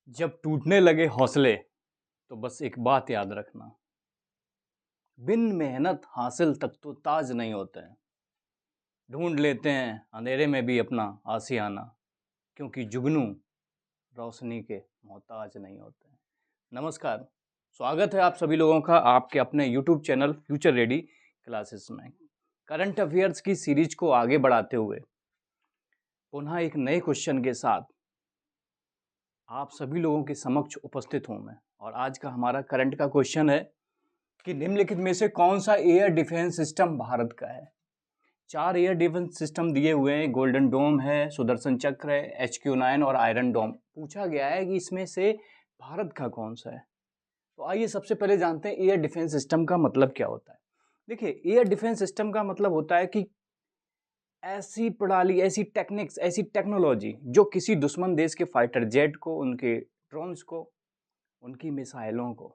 जब टूटने लगे हौसले तो बस एक बात याद रखना। बिन मेहनत हासिल तक तो ताज नहीं होते हैं। ढूंढ लेते हैं अंधेरे में भी अपना आशियाना, क्योंकि जुगनू रोशनी के मोहताज नहीं होते हैं। नमस्कार, स्वागत है आप सभी लोगों का आपके अपने YouTube channel future ready classes में। करंट अफेयर्स की सीरीज को आगे बढ़ाते हुए पुनः एक नए क्वेश्चन के साथ आप सभी लोगों के समक्ष उपस्थित हूं मैं। और आज का हमारा करंट का क्वेश्चन है कि निम्नलिखित में से कौन सा एयर डिफेंस सिस्टम भारत का है। 4 एयर डिफेंस सिस्टम दिए हुए हैं। गोल्डन डोम है, सुदर्शन चक्र है, HQ9 और आयरन डोम। पूछा गया है कि इसमें से भारत का कौन सा है। तो आइए सबसे पहले जानते हैं एयर डिफेंस सिस्टम का मतलब क्या होता है। देखिए, एयर डिफेंस सिस्टम का मतलब होता है कि ऐसी प्रणाली, ऐसी टेक्निक्स, ऐसी टेक्नोलॉजी जो किसी दुश्मन देश के फाइटर जेट को, उनके ड्रोन्स को, उनकी मिसाइलों को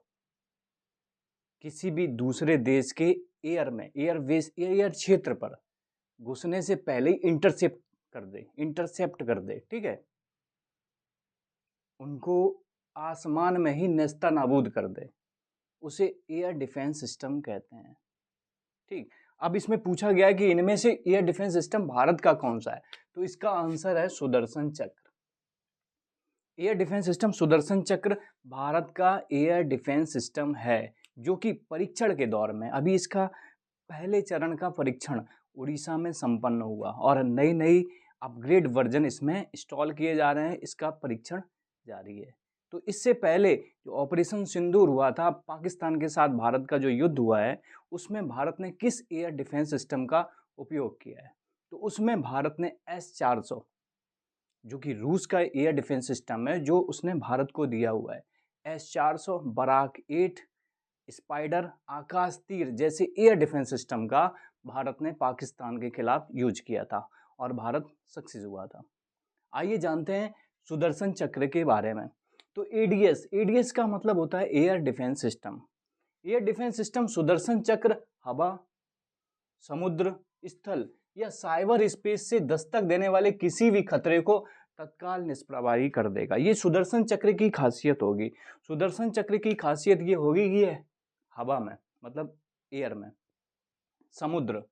किसी भी दूसरे देश के एयर में, एयर क्षेत्र पर घुसने से पहले ही इंटरसेप्ट कर दे, ठीक है, उनको आसमान में ही नेस्ता नाबूद कर दे, उसे एयर डिफेंस सिस्टम कहते हैं। ठीक, अब इसमें पूछा गया है कि इनमें से एयर डिफेंस सिस्टम भारत का कौन सा है, तो इसका आंसर है सुदर्शन चक्र। एयर डिफेंस सिस्टम सुदर्शन चक्र भारत का एयर डिफेंस सिस्टम है, जो कि परीक्षण के दौर में अभी इसका पहले चरण का परीक्षण उड़ीसा में संपन्न हुआ और नई नई अपग्रेड वर्जन इसमें इंस्टॉल किए जा रहे हैं। इसका परीक्षण जारी है। तो इससे पहले जो ऑपरेशन सिंदूर हुआ था, पाकिस्तान के साथ भारत का जो युद्ध हुआ है, उसमें भारत ने किस एयर डिफेंस सिस्टम का उपयोग किया है, तो उसमें भारत ने S-400, जो कि रूस का एयर डिफेंस सिस्टम है, जो उसने भारत को दिया हुआ है। S-400, बराक 8, स्पाइडर, आकाश तीर जैसे एयर डिफेंस सिस्टम का भारत ने पाकिस्तान के खिलाफ यूज किया था और भारत सक्सेस हुआ था। आइए जानते हैं सुदर्शन चक्र के बारे में। तो एडीएस का मतलब होता है air defence system. Air defence system Sudarshan चक्र हवा, समुद्र, स्थल या साइबर स्पेस से दस्तक देने वाले किसी भी खतरे को तत्काल निष्प्रभावी कर देगा। ये सुदर्शन चक्र की खासियत होगी। सुदर्शन चक्र की खासियत ये होगी कि ये हवा में, मतलब एयर में, समुद्र,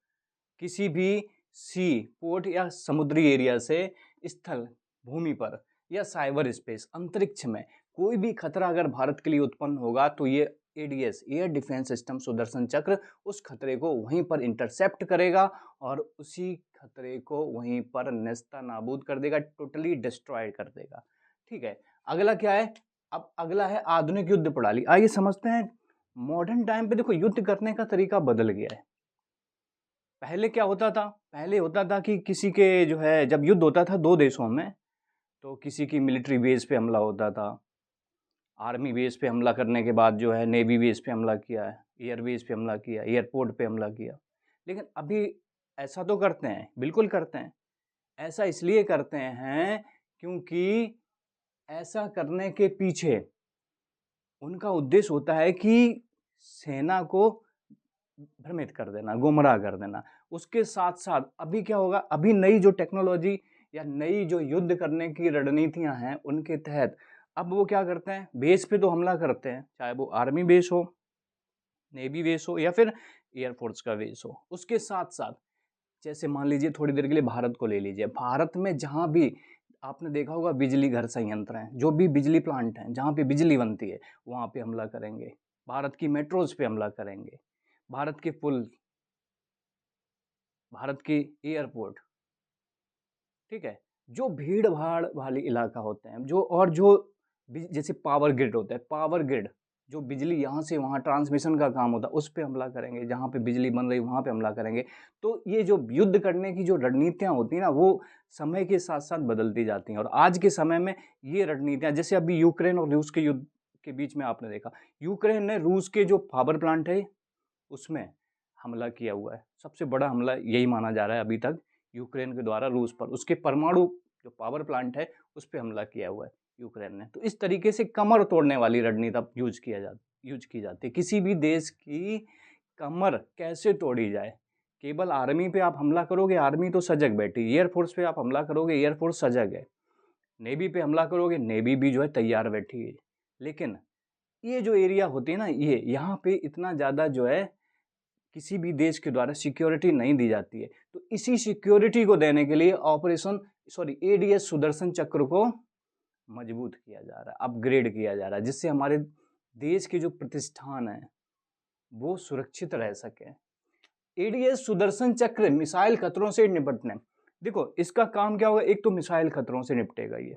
किसी भी सी पोर्ट या समुद्री एरिया से, स्थल भूमि पर, या साइबर स्पेस अंतरिक्ष में कोई भी खतरा अगर भारत के लिए उत्पन्न होगा तो ये ADS air defence system Sudarshan चक्र उस खतरे को वहीं पर इंटरसेप्ट करेगा और उसी खतरे को वहीं पर नेस्ता नाबूद कर देगा, टोटली डिस्ट्रॉय कर देगा। ठीक है, अगला क्या है। अब अगला है आधुनिक युद्ध प्रणाली। आइए समझते हैं। मॉडर्न टाइम पे देखो, युद्ध करने का तरीका बदल गया है। पहले क्या होता था, पहले होता था कि किसी के जो है, जब युद्ध होता था दो देशों में, तो किसी की मिलिट्री बेस पे हमला होता था, आर्मी बेस पे हमला करने के बाद जो है नेवी बेस पे हमला किया है, एयर बेस पे हमला किया, एयरपोर्ट पे हमला किया। लेकिन अभी ऐसा तो करते हैं, बिल्कुल करते हैं। ऐसा इसलिए करते हैं क्योंकि ऐसा करने के पीछे उनका उद्देश्य होता है कि सेना को भ्रमित कर देना, गुमराह कर देना। उसके साथ साथ अभी क्या होगा, अभी नई जो टेक्नोलॉजी या नई जो युद्ध करने की रणनीतियां हैं, उनके तहत अब वो क्या करते हैं, बेस पे तो हमला करते हैं, चाहे वो आर्मी बेस हो, नेवी बेस हो या फिर एयरफोर्स का बेस हो। उसके साथ साथ जैसे मान लीजिए, थोड़ी देर के लिए भारत को ले लीजिए। भारत में जहाँ भी आपने देखा होगा बिजली घर संयंत्र हैं, जो भी बिजली प्लांट हैं, जहाँ पे बिजली बनती है, वहाँ पे हमला करेंगे। भारत की मेट्रोज पे हमला करेंगे, भारत के पुल, भारत की एयरपोर्ट, ठीक है, जो भीड़ भाड़ वाले इलाका होते हैं, जो और जो जैसे पावर ग्रिड होता है, पावर ग्रिड जो बिजली यहाँ से वहाँ ट्रांसमिशन का काम होता है, उस पर हमला करेंगे। जहाँ पे बिजली बन रही वहाँ पे हमला करेंगे। तो ये जो युद्ध करने की जो रणनीतियाँ होती हैं ना, वो समय के साथ साथ बदलती जाती हैं। और आज के समय में ये रणनीतियाँ, जैसे अभी यूक्रेन और रूस के युद्ध के बीच में आपने देखा, यूक्रेन ने रूस के जो पावर प्लांट है उसमें हमला किया हुआ है। सबसे बड़ा हमला यही माना जा रहा है अभी तक, यूक्रेन के द्वारा रूस पर, उसके परमाणु जो पावर प्लांट है उस पर हमला किया हुआ है यूक्रेन ने। तो इस तरीके से कमर तोड़ने वाली रणनीति यूज की जाती है। किसी भी देश की कमर कैसे तोड़ी जाए। केवल आर्मी पे आप हमला करोगे, आर्मी तो सजग बैठी, एयरफोर्स पे आप हमला करोगे, एयरफोर्स सजग है। नेवी पे हमला करोगे, नेवी भी जो है तैयार बैठी है। लेकिन ये जो एरिया होती है ना, ये यहाँ पे इतना ज़्यादा जो है किसी भी देश के द्वारा सिक्योरिटी नहीं दी जाती है। तो इसी सिक्योरिटी को देने के लिए एडीएस सुदर्शन चक्र को मजबूत किया जा रहा है, अपग्रेड किया जा रहा है, जिससे हमारे देश के जो प्रतिष्ठान है वो सुरक्षित रह सके। एडीएस सुदर्शन चक्र मिसाइल खतरों से निपटने, देखो इसका काम क्या होगा, एक तो मिसाइल खतरों से निपटेगा, ये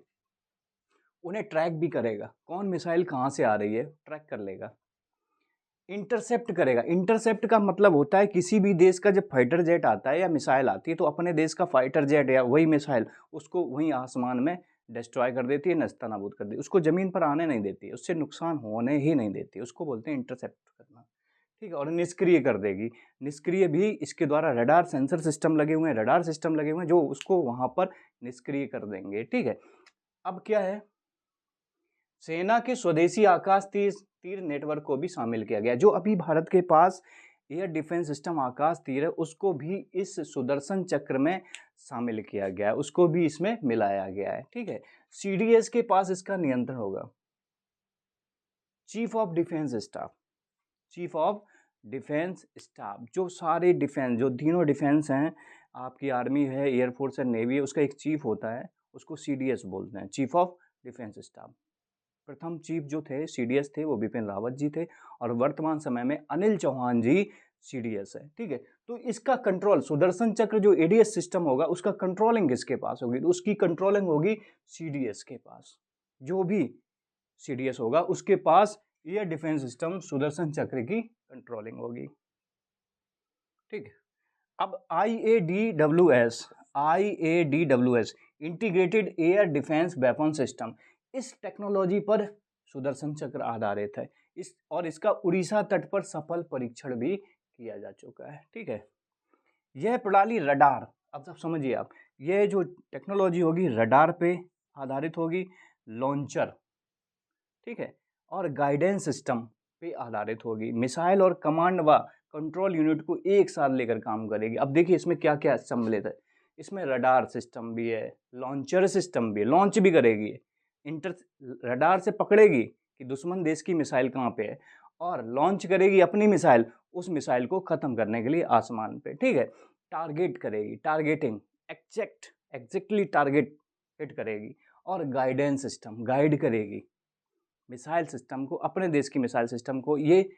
उन्हें ट्रैक भी करेगा, कौन मिसाइल कहाँ से आ रही है ट्रैक कर लेगा। इंटरसेप्ट करेगा, इंटरसेप्ट का मतलब होता है किसी भी देश का जब फाइटर जेट आता है या मिसाइल आती है तो अपने देश का फाइटर जेट या वही मिसाइल उसको वहीं आसमान में डिस्ट्रॉय कर देती है, नस्तानाबूद कर देती है, उसको ज़मीन पर आने नहीं देती है, उससे नुकसान होने ही नहीं देती है, उसको बोलते हैं इंटरसेप्ट करना, ठीक है। और निष्क्रिय कर देगी, निष्क्रिय भी इसके द्वारा रडार सेंसर सिस्टम लगे हुए हैं, रडार सिस्टम लगे हुए हैं जो उसको वहाँ पर निष्क्रिय कर देंगे, ठीक है। अब क्या है, सेना के स्वदेशी आकाश तीर नेटवर्क को भी शामिल किया गया। जो अभी भारत के पास एयर डिफेंस सिस्टम आकाश तीर है उसको भी इस सुदर्शन चक्र में शामिल किया गया है, उसको भी इसमें मिलाया गया है, ठीक है। सीडीएस के पास इसका नियंत्रण होगा, chief of defence staff, chief of defence staff, जो सारे डिफेंस जो तीनों डिफेंस हैं, आपकी आर्मी है, एयरफोर्स है, नेवी है, उसका एक चीफ होता है, उसको सीडीएस बोलते हैं, चीफ ऑफ डिफेंस स्टाफ। प्रथम चीफ जो थे सीडीएस थे वो बिपिन रावत जी थे और वर्तमान समय में अनिल चौहान जी सीडीएस है, ठीक है। तो इसका कंट्रोल सुदर्शन चक्र जो एडीएस सिस्टम होगा उसका कंट्रोलिंग किसके पास होगी, तो उसकी कंट्रोलिंग होगी सीडीएस के पास। जो भी सीडीएस होगा उसके पास air defence system Sudarshan Chakra की कंट्रोलिंग होगी, ठीक है। अब IADWS integrated air defence weapon system, इस टेक्नोलॉजी पर सुदर्शन चक्र आधारित है, और इसका उड़ीसा तट पर सफल परीक्षण भी किया जा चुका है, ठीक है। यह प्रणाली रडार, अब सब समझिए आप, यह जो टेक्नोलॉजी होगी रडार पे आधारित होगी, लॉन्चर, ठीक है, और गाइडेंस सिस्टम पे आधारित होगी, मिसाइल और कमांड व कंट्रोल यूनिट को एक साथ लेकर काम करेगी। अब देखिए इसमें क्या क्या सम्मिलित है, इसमें रडार सिस्टम भी है, लॉन्चर सिस्टम भी है, लॉन्च भी करेगी, रडार से पकड़ेगी कि दुश्मन देश की मिसाइल कहाँ पे है, और लॉन्च करेगी अपनी मिसाइल, उस मिसाइल को ख़त्म करने के लिए आसमान पे, ठीक है। टारगेट करेगी, टारगेटिंग, एग्जैक्टली टारगेट हिट करेगी, और गाइडेंस सिस्टम, गाइड करेगी मिसाइल सिस्टम को, अपने देश की मिसाइल सिस्टम को ये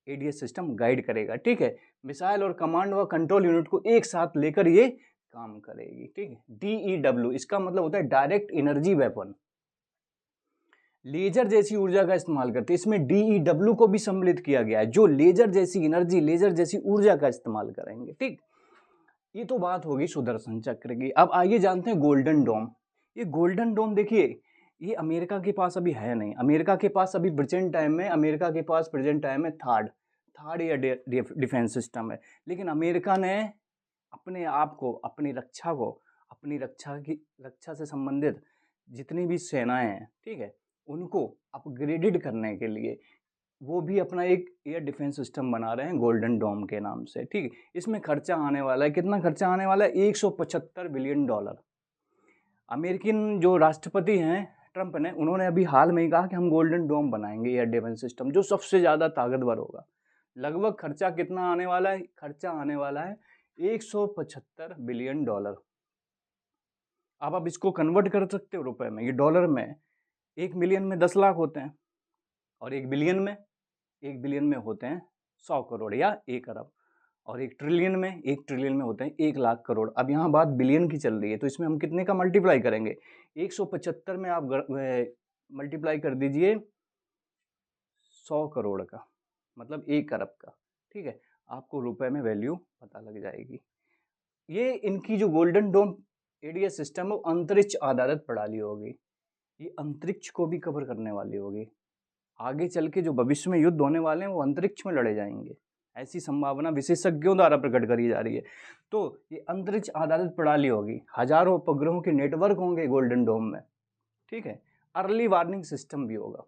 एडीएस सिस्टम गाइड करेगा, ठीक है। मिसाइल और कमांड व कंट्रोल यूनिट को एक साथ लेकर ये काम करेगी, ठीक है। डीईडब्ल्यू इसका मतलब होता है डायरेक्ट एनर्जी वेपन, लेजर जैसी ऊर्जा का इस्तेमाल करते हैं, इसमें डीईडब्ल्यू को भी सम्मिलित किया गया है, जो लेजर जैसी एनर्जी, लेजर जैसी ऊर्जा का इस्तेमाल करेंगे, ठीक। ये तो बात होगी सुदर्शन चक्र की। अब आइए जानते हैं गोल्डन डोम। ये गोल्डन डोम देखिए, ये अमेरिका के पास अभी है नहीं, अमेरिका के पास अभी प्रेजेंट टाइम में थर्ड एयर डिफेंस सिस्टम है, लेकिन अमेरिका ने अपने आप को, अपनी रक्षा से संबंधित जितनी भी सेनाएं हैं, ठीक है, उनको अपग्रेडेड करने के लिए वो भी अपना एक एयर डिफेंस सिस्टम बना रहे हैं गोल्डन डोम के नाम से, ठीक है। इसमें खर्चा आने वाला है, कितना खर्चा आने वाला है, $175 बिलियन। अमेरिकन जो राष्ट्रपति हैं ट्रंप ने, उन्होंने अभी हाल में ही कहा कि हम गोल्डन डोम बनाएंगे एयर डिफेंस सिस्टम, जो सबसे ज़्यादा ताकतवर होगा। लगभग खर्चा कितना आने वाला है, खर्चा आने वाला है $175 बिलियन। अब आप इसको कन्वर्ट कर सकते हो रुपए में, ये डॉलर में 1 मिलियन में 10 लाख होते हैं, और 1 बिलियन में होते हैं 100 करोड़ या 1 अरब, और 1 ट्रिलियन में होते हैं 1 लाख करोड़। अब यहाँ बात बिलियन की चल रही है, तो इसमें हम कितने का मल्टीप्लाई करेंगे, 175 में आप मल्टीप्लाई कर दीजिए 100 करोड़ का, मतलब 1 अरब का, ठीक है। आपको रुपए में वैल्यू पता लग जाएगी। ये इनकी जो गोल्डन डोम एडीएस सिस्टम है वो अंतरिक्ष आधारित प्रणाली होगी, ये अंतरिक्ष को भी कवर करने वाली होगी। आगे चल के जो भविष्य में युद्ध होने वाले हैं वो अंतरिक्ष में लड़े जाएंगे, ऐसी संभावना विशेषज्ञों द्वारा प्रकट करी जा रही है। तो ये अंतरिक्ष आधारित प्रणाली होगी, हजारों उपग्रहों के नेटवर्क होंगे गोल्डन डोम में, ठीक है। अर्ली वार्निंग सिस्टम भी होगा।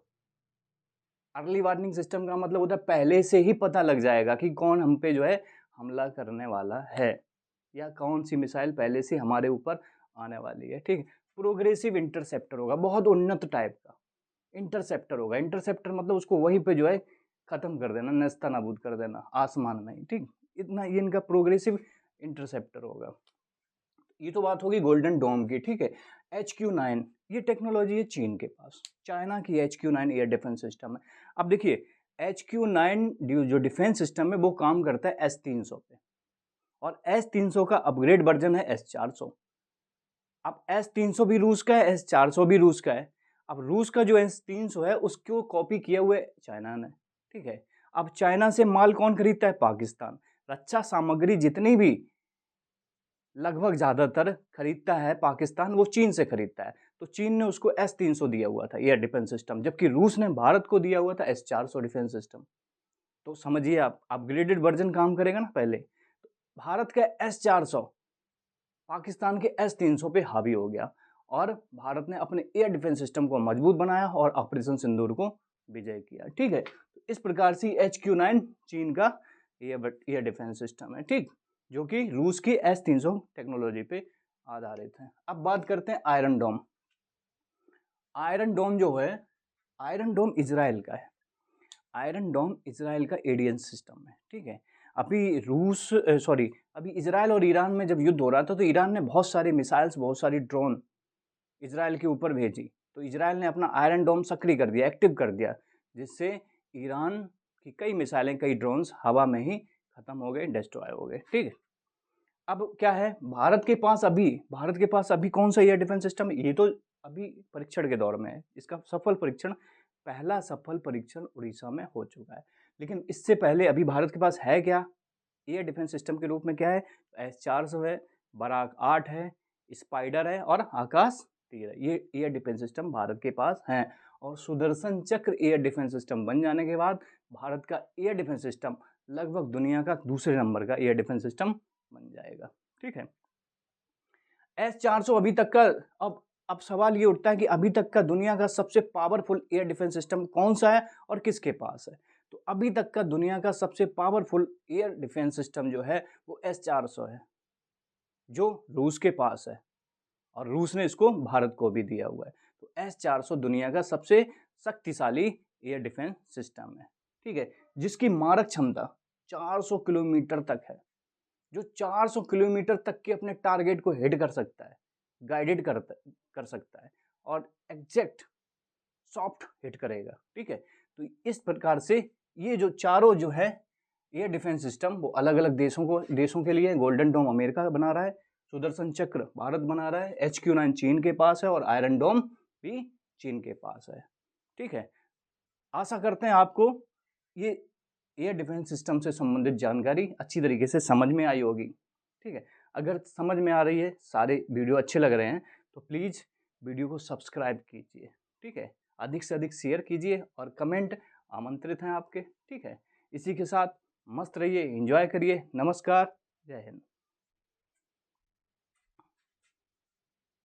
अर्ली वार्निंग सिस्टम का मतलब होता है पहले से ही पता लग जाएगा कि कौन हम पे जो है हमला करने वाला है, या कौन सी मिसाइल पहले से हमारे ऊपर आने वाली है। ठीक है, प्रोग्रेसिव इंटरसेप्टर होगा, बहुत उन्नत टाइप का इंटरसेप्टर होगा। इंटरसेप्टर मतलब उसको वहीं पे जो है खत्म कर देना, नेस्ता नाबूद कर देना आसमान में ही। ठीक, इतना ये इनका प्रोग्रेसिव इंटरसेप्टर होगा। ये तो बात होगी गोल्डन डोम की। ठीक है, HQ-9 ये टेक्नोलॉजी है चीन के पास, चाइना की HQ-9 एयर डिफेंस सिस्टम है। अब देखिए HQ-9 जो डिफेंस सिस्टम है वो काम करता है S-300 पे, और S-300 का अपग्रेड वर्जन है S-400। अब S-300 भी रूस का है, S-400 भी रूस का है। अब रूस का जो S-300 है उसको कॉपी किया हुआ है चाइना ने। ठीक है, अब चाइना से माल कौन खरीदता है? पाकिस्तान। रक्षा सामग्री जितनी भी लगभग ज़्यादातर खरीदता है पाकिस्तान, वो चीन से खरीदता है। तो चीन ने उसको S-300 दिया हुआ था एयर डिफेंस सिस्टम, जबकि रूस ने भारत को दिया हुआ था S-400 डिफेंस सिस्टम। तो समझिए आप, अपग्रेडेड वर्जन काम करेगा ना पहले। भारत का S-400 पाकिस्तान के S-300 पे हावी हो गया, और भारत ने अपने एयर डिफेंस सिस्टम को मजबूत बनाया और ऑपरेशन सिंदूर को विजय किया। ठीक है, तो इस प्रकार से HQ-9 चीन का एयर डिफेंस सिस्टम है। ठीक, जो कि रूस की S-300 टेक्नोलॉजी पे आधारित है। अब बात करते हैं आयरन डोम। आयरन डोम जो है, आयरन डोम इजराइल का है। आयरन डोम इजराइल का एडीएन सिस्टम है। ठीक है, अभी इजराइल और ईरान में जब युद्ध हो रहा था तो ईरान ने बहुत सारी मिसाइल्स, बहुत सारी ड्रोन इजराइल के ऊपर भेजी, तो इजराइल ने अपना आयरन डोम सक्रिय कर दिया, एक्टिव कर दिया, जिससे ईरान की कई मिसाइलें, कई ड्रोन्स हवा में ही खत्म हो गए, डिस्ट्रॉय हो गए। ठीक है, अब क्या है, भारत के पास अभी कौन सा एयर डिफेंस सिस्टम है? ये तो अभी परीक्षण के दौर में है। इसका पहला सफल परीक्षण उड़ीसा में हो चुका है। लेकिन इससे पहले अभी भारत के पास है क्या एयर डिफेंस सिस्टम के रूप में? क्या है? S-400 है, बराक 8 है, स्पाइडर है और आकाश तीर है। ये एयर डिफेंस सिस्टम भारत के पास हैं। और सुदर्शन चक्र एयर डिफेंस सिस्टम बन जाने के बाद भारत का एयर डिफेंस सिस्टम लगभग दुनिया का दूसरे नंबर का एयर डिफेंस सिस्टम बन जाएगा। ठीक है, S-400 अभी तक का, अब सवाल ये उठता है कि अभी तक का दुनिया का सबसे पावरफुल एयर डिफेंस सिस्टम कौन सा है और किसके पास है? तो अभी तक का दुनिया का सबसे पावरफुल एयर डिफेंस सिस्टम जो है वो S-400 है, जो रूस के पास है, और रूस ने इसको भारत को भी दिया हुआ है। तो S-400 दुनिया का सबसे शक्तिशाली एयर डिफेंस सिस्टम है। ठीक है, जिसकी मारक क्षमता 400 किलोमीटर तक है, जो 400 किलोमीटर तक के अपने टारगेट को हिट कर सकता है, गाइडेड कर सकता है, और एग्जैक्ट सॉफ्ट हिट करेगा। ठीक है, तो इस प्रकार से ये जो चारों जो है एयर डिफेंस सिस्टम वो अलग अलग देशों के लिए, गोल्डन डोम अमेरिका बना रहा है, सुदर्शन चक्र भारत बना रहा है, HQ-9 चीन के पास है, और आयरन डोम भी चीन के पास है। ठीक है, आशा करते हैं आपको ये एयर डिफेंस सिस्टम से संबंधित जानकारी अच्छी तरीके से समझ में आई होगी। ठीक है, अगर समझ में आ रही है, सारे वीडियो अच्छे लग रहे हैं, तो प्लीज़ वीडियो को सब्सक्राइब कीजिए। ठीक है, अधिक से अधिक शेयर कीजिए, और कमेंट आमंत्रित हैं आपके। ठीक है, इसी के साथ मस्त रहिए, एंजॉय करिए। नमस्कार, जय हिंद।